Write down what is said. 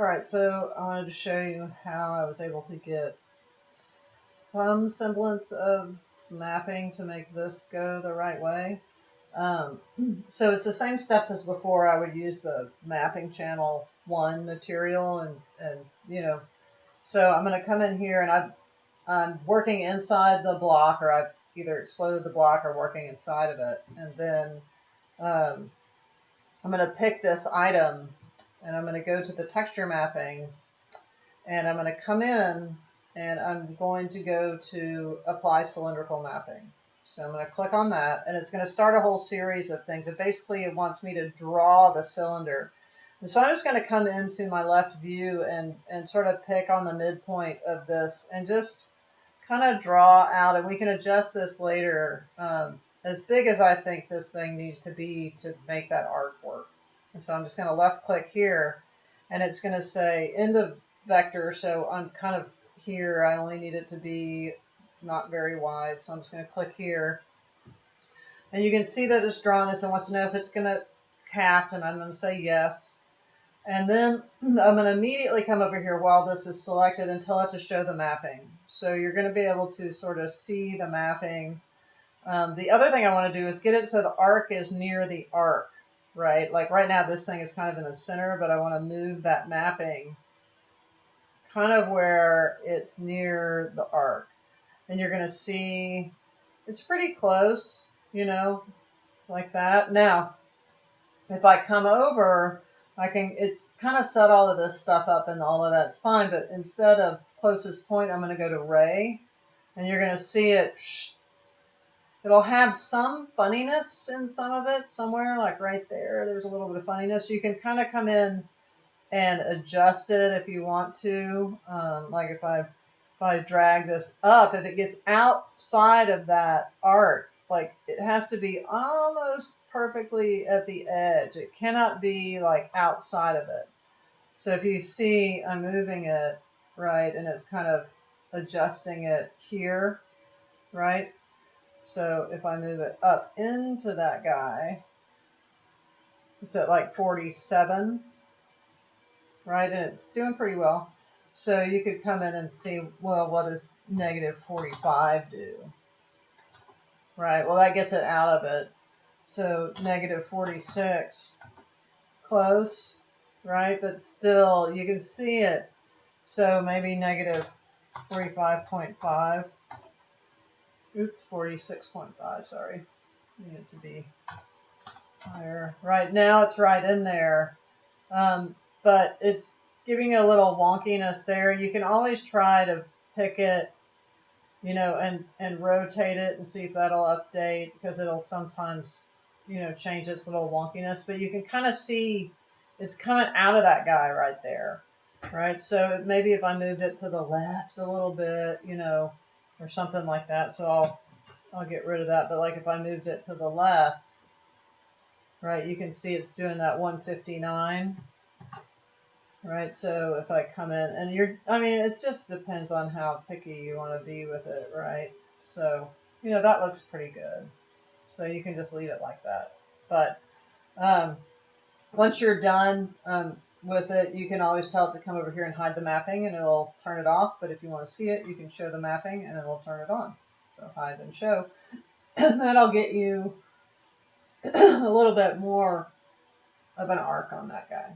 Alright, so I wanted to show you how I was able to get some semblance of mapping to make this go the right way. So it's the same steps as before. I would use the mapping channel 1 material and so I'm going to come in here and I'm working inside the block, or I've either exploded the block or working inside of it. And then I'm going to pick this item and I'm going to go to the texture mapping and I'm going to come in and I'm going to go to apply cylindrical mapping. So I'm going to click on that and it's going to start a whole series of things. And basically it wants me to draw the cylinder. And so I'm just going to come into my left view and sort of pick on the midpoint of this and just kind of draw out, and we can adjust this later, as big as I think this thing needs to be to make that arc work. And so I'm just going to left click here and it's going to say end of vector. So I'm kind of here. I only need it to be not very wide. So I'm just going to click here. And you can see that it's drawn this. It wants to know if it's going to cast, and I'm going to say yes. And then I'm going to immediately come over here while this is selected and tell it to show the mapping. So you're going to be able to sort of see the mapping. The other thing I want to do is get it so the arc is near the arc, right? Like right now this thing is kind of in the center, but I want to move that mapping kind of where it's near the arc. And you're going to see it's pretty close, like that. Now, if I come over, it's kind of set all of this stuff up and all of that's fine, but instead of closest point, I'm going to go to ray, and you're going to see it'll have some funniness in some of it somewhere, like right there. There's a little bit of funniness. You can kind of come in and adjust it if you want to. Like if I drag this up, if it gets outside of that arc, like it has to be almost perfectly at the edge. It cannot be like outside of it. So if you see I'm moving it, right, and it's kind of adjusting it here, right? So if I move it up into that guy, it's at like 47, right? And it's doing pretty well. So you could come in and see, well, what does negative 45 do? Right, well, that gets it out of it. So negative 46, close, right? But still, you can see it. So maybe negative 45.5. Oops, 46.5, sorry. Need it to be higher. Right now, it's right in there. But it's giving a little wonkiness there. You can always try to pick it, and rotate it and see if that'll update, because it'll sometimes, change its little wonkiness. But you can kind of see it's coming out of that guy right there, right? So maybe if I moved it to the left a little bit, or something like that. So I'll get rid of that. But like if I moved it to the left, right, you can see it's doing that 159. Right, so if I come in and it just depends on how picky you want to be with it, right? So, that looks pretty good. So you can just leave it like that. But once you're done with it, you can always tell it to come over here and hide the mapping and it'll turn it off. But if you want to see it, you can show the mapping and it'll turn it on. So hide and show. And that'll get you a little bit more of an arc on that guy.